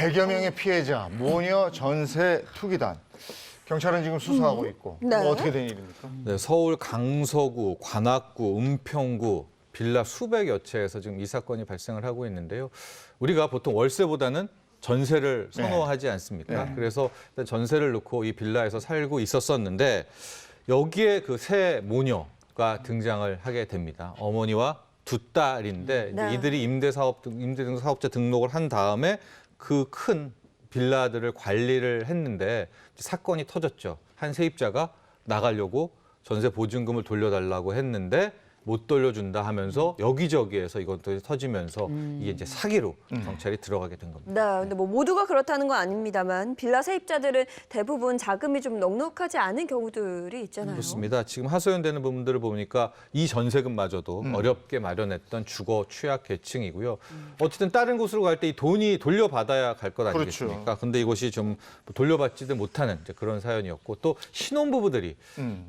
100여 명의 피해자, 모녀 전세 투기단. 경찰은 지금 수사하고 있고. 네. 어떻게 된 일입니까? 네, 서울 강서구, 관악구, 은평구 빌라 수백여 채에서 지금 이 사건이 발생을 하고 있는데요. 우리가 보통 월세보다는 전세를 선호하지 않습니까? 네. 그래서 일단 전세를 놓고 이 빌라에서 살고 있었었는데 여기에 그 새 모녀가 등장을 하게 됩니다. 어머니와 두 딸인데 네. 이제 이들이 임대사업자 등록을 한 다음에 그 큰 빌라들을 관리를 했는데 사건이 터졌죠. 한 세입자가 나가려고 전세 보증금을 돌려달라고 했는데 못 돌려준다 하면서 여기저기에서 이것들이 터지면서 이게 이제 사기로 경찰이 들어가게 된 겁니다. 네, 근데 뭐 모두가 그렇다는 건 아닙니다만 빌라 세입자들은 대부분 자금이 좀 넉넉하지 않은 경우들이 있잖아요. 그렇습니다. 지금 하소연되는 부분들을 보니까 이 전세금마저도 어렵게 마련했던 주거 취약 계층이고요. 어쨌든 다른 곳으로 갈 때 이 돈이 돌려받아야 갈 것 아니겠습니까? 그렇죠. 근데 이것이 좀 돌려받지도 못하는 이제 그런 사연이었고 또 신혼부부들이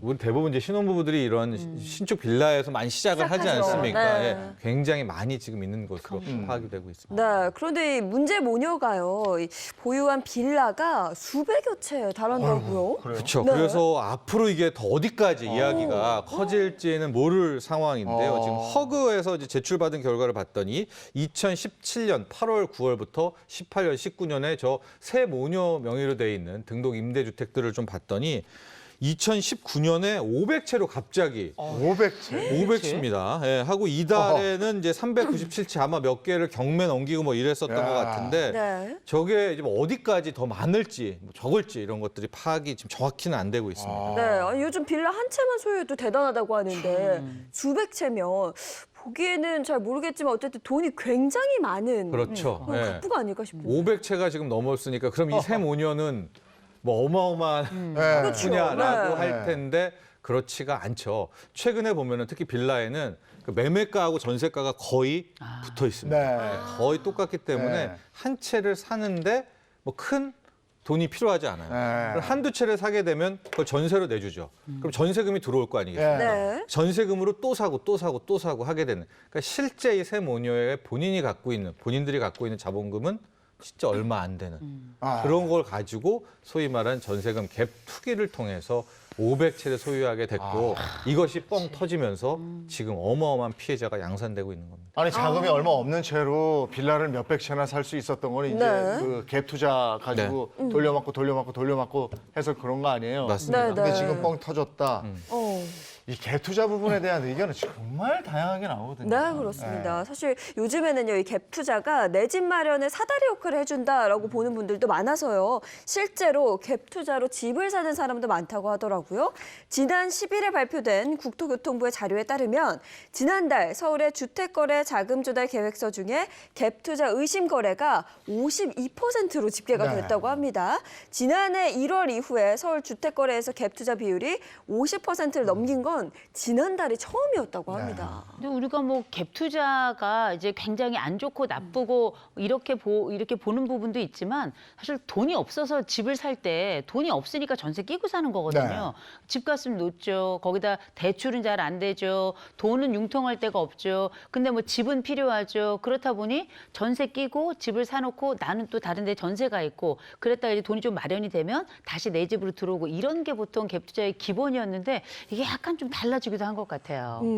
우리 대부분 이제 신혼부부들이 이런 신축 빌라에서 많이 시작을 하지 시작하죠. 않습니까? 네. 예, 굉장히 많이 지금 있는 것으로 파악이 되고 있습니다. 네, 그런데 이 문제 모녀가요, 이 보유한 빌라가 수백여 채에 달한다고요? 그래요? 그렇죠. 네. 그래서 앞으로 이게 더 어디까지 이야기가 커질지는 모를 상황인데요. 지금 허그에서 이제 제출받은 결과를 봤더니 2017년 8월, 9월부터 18년, 19년에 저 새 모녀 명의로 돼 있는 등록 임대주택들을 좀 봤더니 2019년에 500채로 갑자기 500채? 500채입니다. 예, 하고 이달에는 이제 397채 아마 몇 개를 경매 넘기고 뭐 이랬었던 야. 것 같은데 네. 저게 지금 어디까지 더 많을지 뭐 적을지 이런 것들이 파악이 지금 정확히는 안 되고 있습니다. 네, 아니, 요즘 빌라 한 채만 소유해도 대단하다고 하는데 수백 채면 보기에는 잘 모르겠지만 어쨌든 돈이 굉장히 많은 그렇죠. 그런 예. 갑부가 아닐까 싶은데. 500채가 지금 넘었으니까 그럼 이 새 모녀는 뭐 어마어마한 네. 그렇죠. 분야라고 네. 할 텐데 그렇지가 않죠. 최근에 보면은 특히 빌라에는 그 매매가하고 전세가가 거의 붙어 있습니다. 네. 네, 거의 똑같기 때문에 네. 한 채를 사는데 뭐 큰 돈이 필요하지 않아요. 네. 그럼 한두 채를 사게 되면 그걸 전세로 내주죠. 그럼 전세금이 들어올 거 아니겠어요? 네. 네. 전세금으로 또 사고 또 사고 또 사고 하게 되는. 그러니까 실제 이 새 모녀의 본인들이 갖고 있는 자본금은 진짜 얼마 안 되는 아. 그런 걸 가지고 소위 말하는 전세금 갭 투기를 통해서 500채를 소유하게 됐고 이것이 뻥 터지면서 지금 어마어마한 피해자가 양산되고 있는 겁니다. 아니 자금이 얼마 없는 채로 빌라를 몇백 채나 살 수 있었던 건 이제 네. 그 갭 투자 가지고 돌려막고 해서 그런 거 아니에요? 맞습니다. 네, 근데 네. 지금 뻥 터졌다. 어. 이 갭 투자 부분에 대한 의견은 정말 다양하게 나오거든요. 네, 그렇습니다. 사실 요즘에는요, 이 갭 투자가 내 집 마련에 사다리 역할을 해준다라고 보는 분들도 많아서요. 실제로 갭 투자로 집을 사는 사람도 많다고 하더라고요. 지난 10일에 발표된 국토교통부의 자료에 따르면 지난달 서울의 주택거래 자금 조달 계획서 중에 갭 투자 의심 거래가 52%로 집계가 네. 됐다고 합니다. 지난해 1월 이후에 서울 주택거래에서 갭 투자 비율이 50%를 넘긴 건 지난달이 처음이었다고 합니다. 근데 우리가 뭐 갭 투자가 이제 굉장히 안 좋고 나쁘고 이렇게 보는 부분도 있지만 사실 돈이 없어서 집을 살 때 돈이 없으니까 전세 끼고 사는 거거든요. 집값은 높죠. 거기다 대출은 잘 안 되죠. 돈은 융통할 데가 없죠. 근데 뭐 집은 필요하죠. 그렇다 보니 전세 끼고 집을 사놓고 나는 또 다른 데 전세가 있고 그랬다가 이제 돈이 좀 마련이 되면 다시 내 집으로 들어오고 이런 게 보통 갭 투자의 기본이었는데 이게 약간 좀 달라지기도 한 것 같아요.